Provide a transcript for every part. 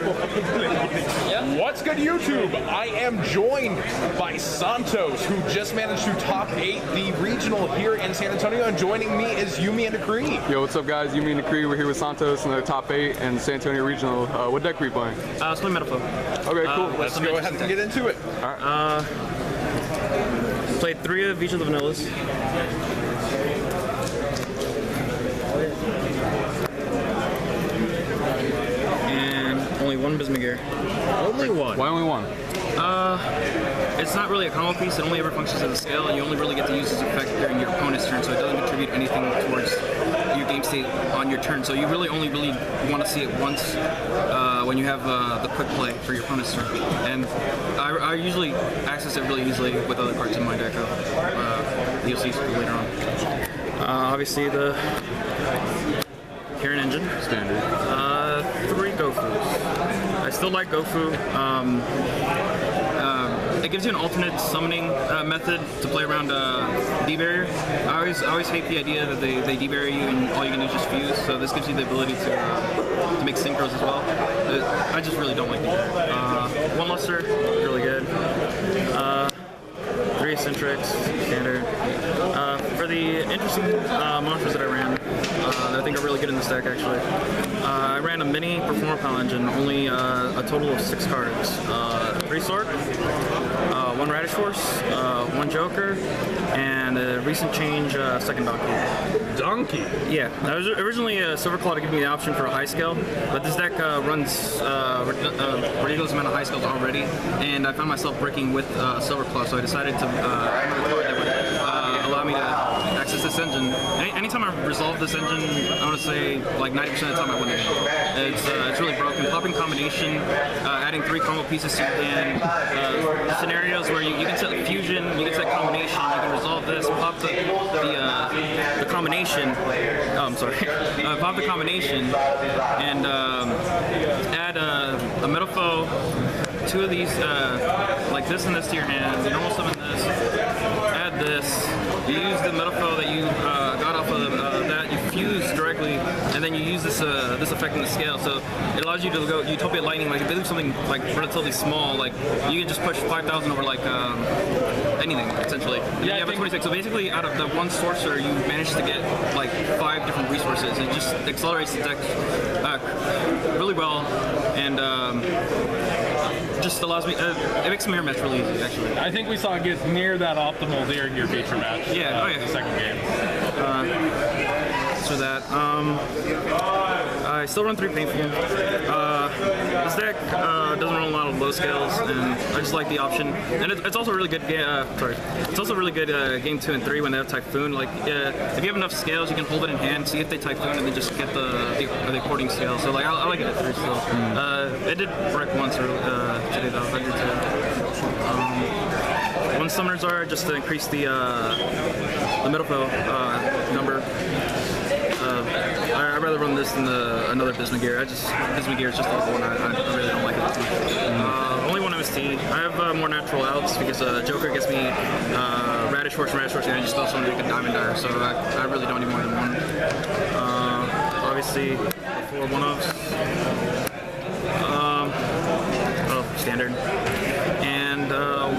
What's good, YouTube? I am joined by Santos, who just managed to top 8 the regional here in San Antonio, and joining me is Yumi and Decree. Yo, what's up, guys? Yumi and Decree. We're here with Santos in the top 8 and San Antonio regional. What deck are we playing? It's playing Metalfoe. Okay, cool. Let's go ahead and get into it. All right. Played 3 of each of the vanillas. And only one Bismugear. Only one. Why only one? It's not really a combo piece. It only ever functions as a scale, and you only really get to use its effect during your opponent's turn, so it doesn't contribute anything towards your game state on your turn. So you really only want to see it once when you have the quick play for your opponent's turn. And I usually access it really easily with other cards in my deck. You'll see later on. Obviously the Kirin engine. Standard. 3 Gofus. I still like Gofu. It gives you an alternate summoning method to play around D-Barrier. I always hate the idea that they D-Barrier you and all you can do is just fuse, so this gives you the ability to make synchros as well. I just really don't like D-Barrier. 1 Luster, really good. 3 Eccentrics, standard. For the interesting monsters that I ran, that I think are really good in this deck actually, I ran a mini Performapal engine, only a total of 6 cards. 3 Sword, 1 Radish Force, 1 Joker, and a recent change, 2nd Donkey. Donkey? Yeah, I was originally a Silverclaw to give me the option for a high scale, but this deck runs a ridiculous amount of high scales already, and I found myself breaking with Silverclaw, so I decided to run a card that would allow me to access this engine. Anytime I resolve this engine, I want to say like 90% of the time I win the game. It's really broken. Popping combination, adding 3 combo pieces to your hand, scenarios where you can set fusion, you can set combination, you can resolve this, pop the combination. Oh, I'm sorry. Pop the combination and add a Metalfoe, 2 of these, like this and this to your hand. You normal summon this, add this. You use the Metalfoe that you got off of that, you fuse directly, and then you use this this effect in the scale. So it allows you to go Utopia Lightning. Like if they do something like relatively small, like you can just push 5,000 over like anything essentially. And you have a 26. So basically, out of the 1 sorcerer, you manage to get like 5 different resources. It just accelerates the deck really well, and just allows me. It makes the mirror match really easy, actually. I think we saw it get near that optimal during your feature match. Yeah, oh yeah. The second game. So that. I still run 3 Painful. This deck doesn't run a lot of low scales, and I just like the option. And it's also a really good game. It's also a really good game 2 and 3 when they have Typhoon. Like if you have enough scales, you can hold it in hand, see if they Typhoon, and then just get the according scale. So like I like it at 3 still. It did break once today though. I did too. 1 Summoners are just to increase the Metalfoe number. I'd rather run this than another Bismugear. Bismugear is just the one I really don't like it as much. Only 1 MST. I have more natural outs because Joker gets me Radish Force, and I just throw something like a Diamond Dire, so I really don't need more than 1. Obviously, 4 1-ups. Standard. And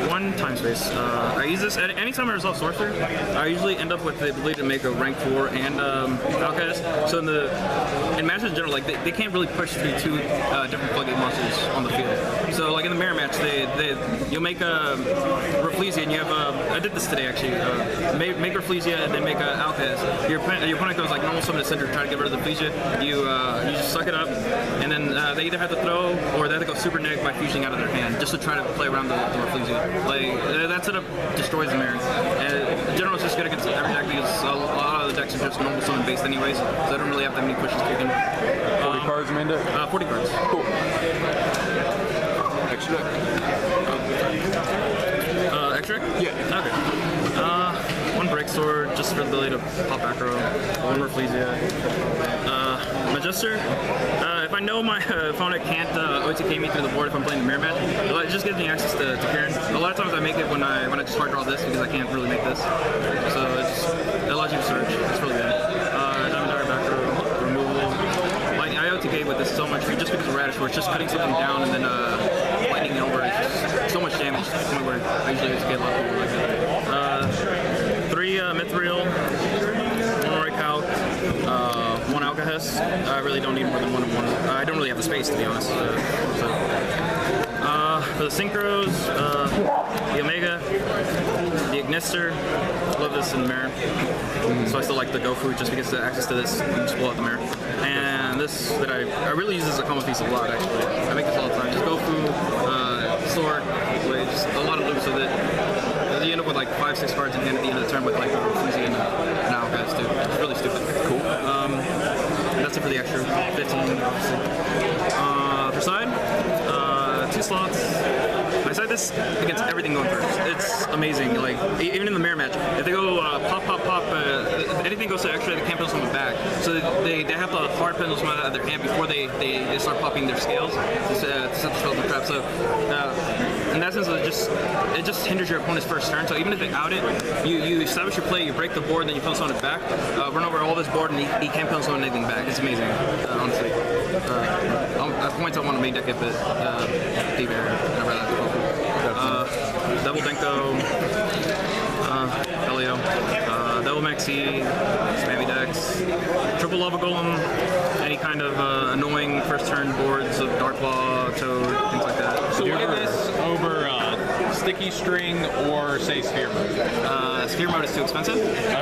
1 Time Space. I use this anytime I resolve Sorcerer. I usually end up with the ability to make a rank 4 and Outcast. So in matches in general, like they can't really push through 2 different floodgate monsters on the field. So like in the mirror match, you'll make a Rafflesia, and you have I did this today actually. Make Rafflesia and then make a Outcast. Your opponent goes like normal summon a center, try to get rid of the Rafflesia. You just suck it up, and then they either have to throw or they have to go super neg by fusing out of their hand just to try to play around the Rafflesia. Like that setup destroys the mirror. And in general, it's just good against every deck because a lot of the decks are just normal summon based anyways, so I don't really have that many pushes taken. 40 cards, main deck? 40 cards. Cool. Extra deck? Extra? Yeah. Okay. 1 Break Sword, just for the ability to pop Acro. 1 Rafflesia. Magister. If I know my opponent can't OTK me through the board if I'm playing the mirror match, it just gives me access to Kirin. A lot of times I make it when I just hard draw this because I can't really make this. So it allows you to search. It's really good. Diamond Dire back row, removal. Like I OTK with this so much. If you just because of Radish, where it's just cutting something down and then lightning it over. It's just so much damage to the point where I usually just get a lot of people like that. 3 Mithril, 1 Roy Calc, 1 Alcahest. I really don't need more than 1 and 1. I don't really have the space, to be honest. For the Synchros, the Omega, the Ignister. Love this in the mirror. So I still like the Gofu just because the access to this and just blow out the mirror. And this that I really use as a combo piece a lot, actually. I make this all the time. Just Gofu, Sword, Blade, just a lot of loops with it. You end up with like 5-6 cards at the end of the turn with like Fuzi and now guys too. It's really stupid. Cool. That's it for the extra 15. For side, 2 slots. I said this against everything going first. It's amazing. Like even in the mirror match, if they go pop, pop, pop, anything goes to extra, they can't pencil someone back. So they have to hard pencil someone out of their hand before they start popping their scales to set the spell in the trap. So in that sense, it just hinders your opponent's first turn. So even if they out it, you establish your play, you break the board, then you pencil someone back, run over all this board, and he can't pencil anything back. It's amazing, honestly. At points I want to main deck it, but deep air, I'd rather have to Double Denko, Helio, Double Maxi, Spammy Dex, Triple Lava Golem, any kind of annoying first turn boards of Dark Claw, Toad, things like that. So why this over Sticky String or, say, Sphere Mode? Sphere Mode is too expensive.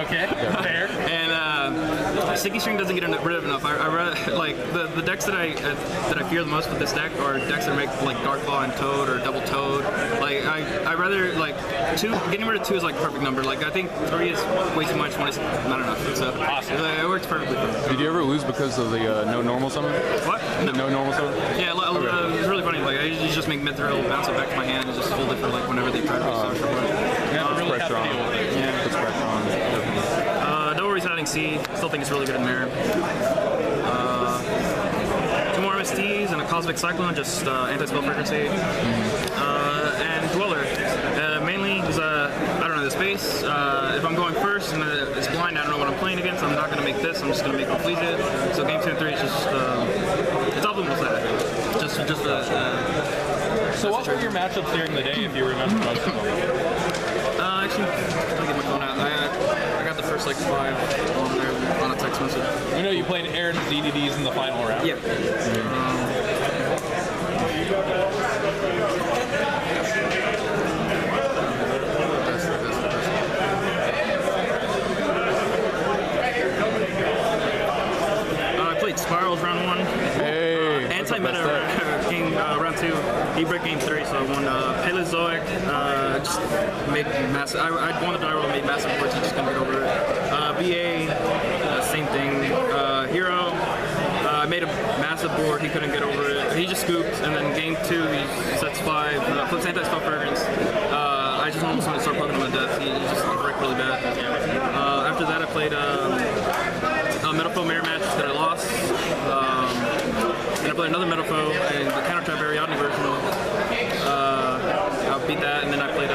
Okay, fair. And Sticky String doesn't get rid of enough. I rather, like, the decks that I fear the most with this deck are decks that make, like, Dark Claw and Toad or Double Toad. Like, I rather, like, getting rid of 2 is, like, perfect number. Like, I think 3 is way too much, 1 is not enough. So, awesome. It works perfectly for me. Did you ever lose because of the no normal summon? What? No normal summon? Yeah, it was really funny. Like, I usually just make Mithril, bounce it back to my hand, and just hold it for, like, whenever they try to research or whatever. Really have to deal with it. Yeah. Puts pressure on. Double Resetting C, still think it's really good in mirror. 2 more MSTs and a Cosmic Cyclone, just anti-spell frequency. And Dweller, mainly because I don't know the space. If I'm going first and it's blind, I don't know what I'm playing against. I'm not going to make this. I'm just going to make Please It. So game 2 and 3 is just it's optimal set. So what were your matchups during the day, if you remember most of them? Actually, let me get my phone out. I got the first like 5 on there on a text message. I know you played Aaron's DDDs in the final round. Yeah. I played Spirals round 1. Hey. Anti-meta game round 2. E-Brick game 3, so I won Paleozoic. Just made massive. I won the die roll, made massive boards. He just couldn't get over it. BA, same thing. Hero. I made a massive board. He couldn't get over it. He just scooped, and then game 2 he sets 5. Flips anti-spell fragrance. I just almost wanted to start poking him to death. He just bricked really bad. After that, I played a Metalfoe mirror match that I lost. And I played another Metalfoe and the counter trap Ariadne version. I beat that, and then I played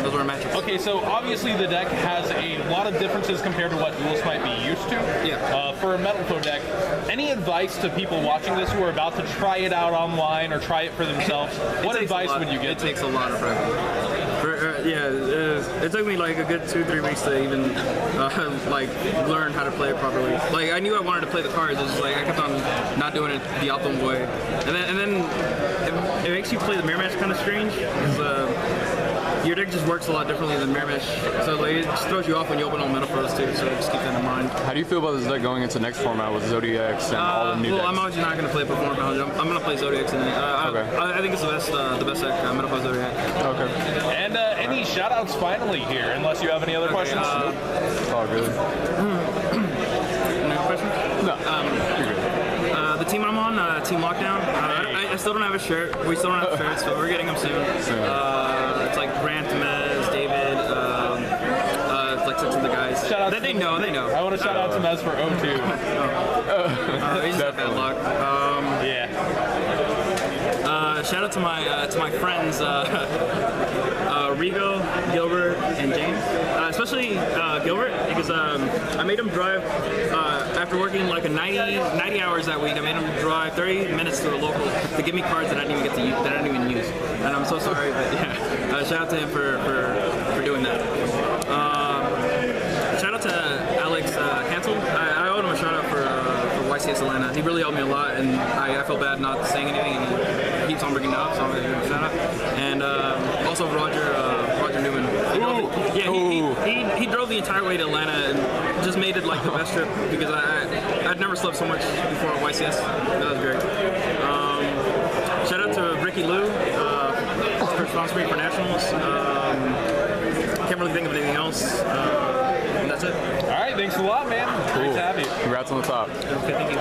those were matchups. Okay, so obviously the deck has a lot of differences compared to what duelists might be used to. Yeah. For a Metalfoe deck, any advice to people watching this who are about to try it out online or try it for themselves? What advice would you give? It takes a lot of practice. It took me like a good 2-3 weeks to even like learn how to play it properly. Like I knew I wanted to play the cards, it's just like I kept on not doing it the optimal way, and then it makes you play the mirror match kind of strange because your deck just works a lot differently than mirror match. So like, it just throws you off when you open all Metalfoes too. So just keep that in mind. How do you feel about this deck going into next format with Zodiacs and all the new decks? I'm obviously not going to play Performapal. I'm going to play Zodiacs in it. Okay. I think it's the best deck, Metalfoe Zodiac. Okay. And any shout-outs finally here, unless you have any other questions? All good. Any other questions? No. You're good. The team I'm on, Team Lockdown. I still don't have a shirt. We still don't have shirts, but we're getting them soon. It's like Grant, Mez, David, like six of the guys. Shout out They know. I want to shout out to Mez for O2. He's just bad luck. Yeah. Shout out to my friends Rigo, Gilbert, and James. Especially Gilbert because I made him drive after working like a 90 hours that week, I made him drive 30 minutes to a local to give me cards that I didn't even get to use, that I didn't even use. And I'm so sorry, but yeah, shout out to him for doing that. Shout out to Alex Hansel. I owed him a shout out for YCS Atlanta. He really helped me a lot, and I felt bad not saying anything, and he keeps on bringing it up, so I'm going to give him a shout out. And also Roger Newman. He drove the entire way to Atlanta and just made it like the best trip because I'd never slept so much before at YCS. That was great. Shout out to Ricky Lou for sponsoring for Nationals. Can't really think of anything else. And that's it. All right, thanks a lot, man. Great to have you. Congrats on the top. Okay, thank you.